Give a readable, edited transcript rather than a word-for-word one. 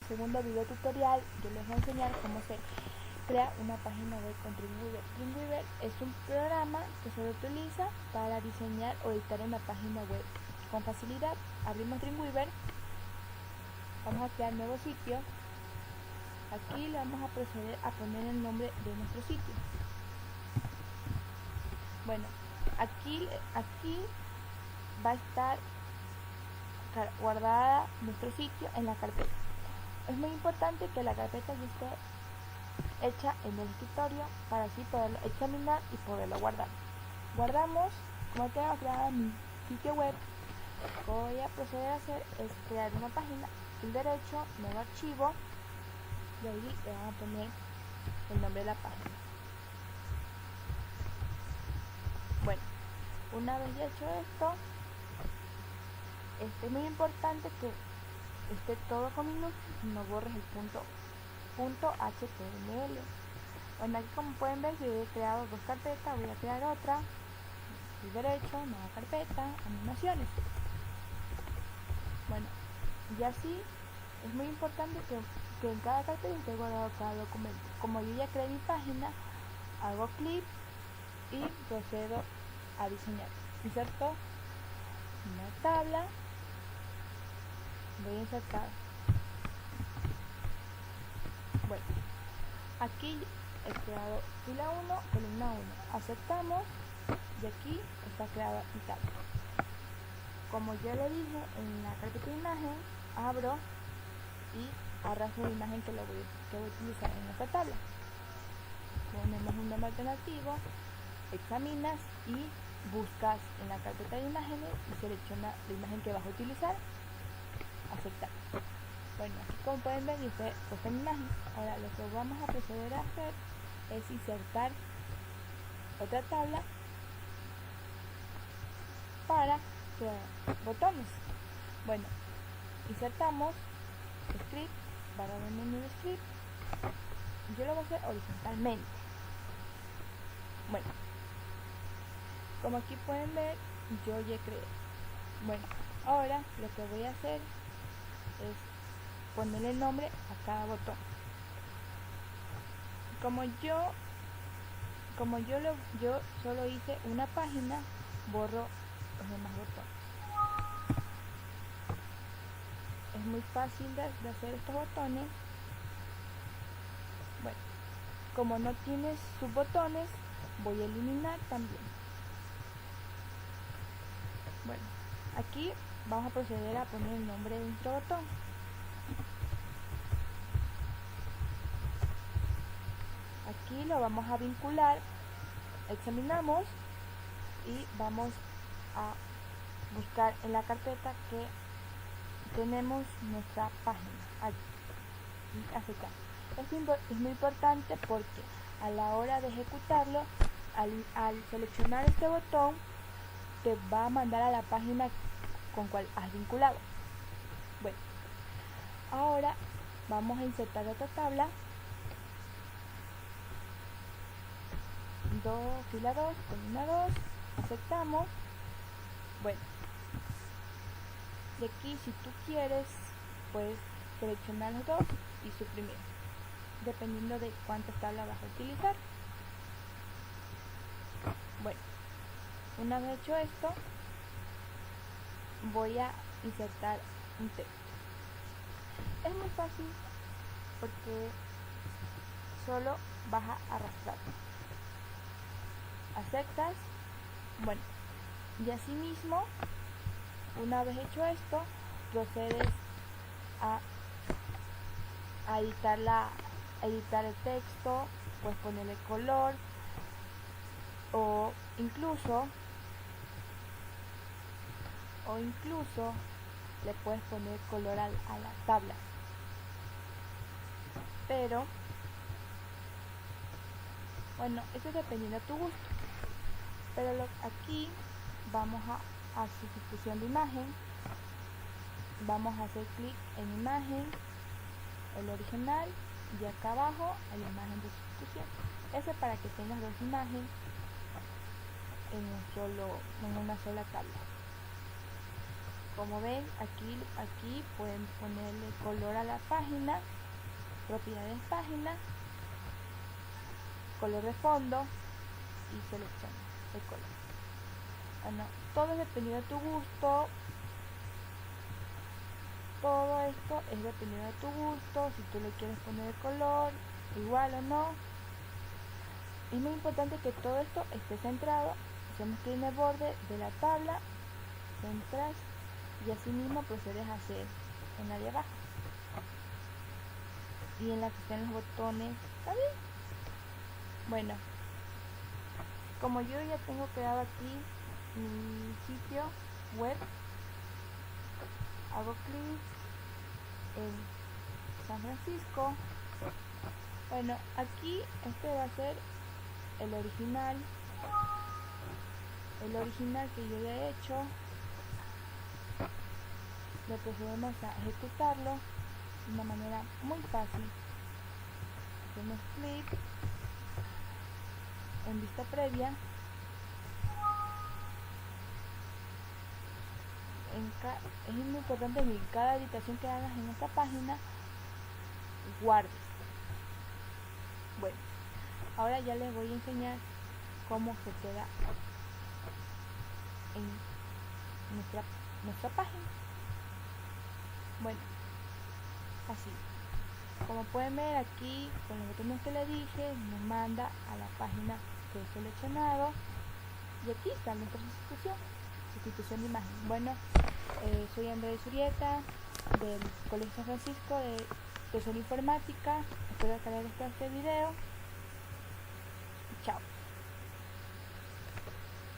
segundo video tutorial yo les voy a enseñar cómo se crea una página web con Dreamweaver. Dreamweaver es un programa que se utiliza para diseñar o editar una página web con facilidad. Abrimos Dreamweaver, vamos a crear nuevo sitio. Aquí le vamos a proceder a poner el nombre de nuestro sitio. Bueno, aquí va a estar guardada nuestro sitio en la carpeta. Es muy importante que la carpeta ya esté hecha en el escritorio para así poderlo examinar y poderlo guardar. Guardamos, como tengo creado mi sitio web, lo que voy a proceder a hacer es crear una página, clic derecho, nuevo archivo, y ahí le vamos a poner el nombre de la página. Bueno, una vez ya hecho esto, es muy importante que esté todo con minúsculas y no borres el punto HTML. Bueno, aquí como pueden ver yo he creado dos carpetas, voy a crear otra, clic derecho, nueva carpeta, animaciones. Bueno, y así es muy importante que en cada carpeta esté guardado cada documento. Como yo ya creé mi página, hago clic y procedo a diseñar. Inserto una tabla, voy a insertar. Bueno, aquí he creado fila 1, columna 1. Aceptamos y aquí está creada mi tabla. Como ya le dije en la carpeta de imagen, abro y arrastro la imagen que voy a utilizar en esta tabla. Ponemos un nombre alternativo, examinas y buscas en la carpeta de imágenes y selecciona la imagen que vas a utilizar. Aceptar. Bueno, aquí como pueden ver dice puesta en imagen. Ahora lo que vamos a proceder a hacer es insertar otra tabla para crear botones. Bueno, insertamos script, barra de menú de script. Yo lo voy a hacer horizontalmente. Bueno, como aquí pueden ver, yo ya creé. Bueno, ahora lo que voy a hacer es ponerle nombre a cada botón. Como yo solo hice una página, borro los demás botones. Es muy fácil de hacer estos botones. Bueno, como no tienes sus botones, voy a eliminar también. Bueno, aquí vamos a proceder a poner el nombre de nuestro botón. Aquí lo vamos a vincular, examinamos y vamos a buscar en la carpeta que tenemos nuestra página aquí y aceptar. Es muy importante porque a la hora de ejecutarlo, al seleccionar este botón, te va a mandar a la página con cual has vinculado. Bueno, ahora vamos a insertar otra tabla, fila 2, columna 2, aceptamos. Bueno, de aquí si tú quieres puedes seleccionar los dos y suprimir, dependiendo de cuántas tablas vas a utilizar. Bueno, una vez hecho esto, voy a insertar un texto. Es muy fácil porque solo vas a arrastrar. Aceptas. Bueno, y asimismo, una vez hecho esto, procedes a editar el texto, puedes ponerle color o incluso le puedes poner color a la tabla. Pero bueno, eso es dependiendo de tu gusto. Pero aquí vamos a sustitución de imagen, vamos a hacer clic en imagen, el original, y acá abajo en la imagen de sustitución. Eso es para que tengas dos imágenes en una sola tabla. Como ven, aquí pueden ponerle color a la página, propiedades página, color de fondo y selecciona el color. Bueno, todo es dependiendo de tu gusto. Todo esto es dependiendo de tu gusto, si tú le quieres poner el color igual o no. Es muy importante que todo esto esté centrado. Hacemos clic en el borde de la tabla, centras y así mismo procedes a hacer en la de abajo y en la que están los botones. ¿Está bien? Bueno, como yo ya tengo creado aquí mi sitio web, hago clic en San Francisco. Bueno, aquí este va a ser el original que yo ya he hecho. Lo procedemos a ejecutarlo de una manera muy fácil. Hacemos clic en vista previa. Es muy importante que cada editación que hagas en esta página guardes. Bueno, ahora ya les voy a enseñar cómo se queda en nuestra página. Bueno, así. Como pueden ver aquí, con los botones que le dije, nos manda a la página que he seleccionado. Y aquí está nuestra sustitución de imagen. Bueno, soy Andrea Zurieta, del Colegio San Francisco de Tercera Informática. Espero que les haya gustado este video. Chao.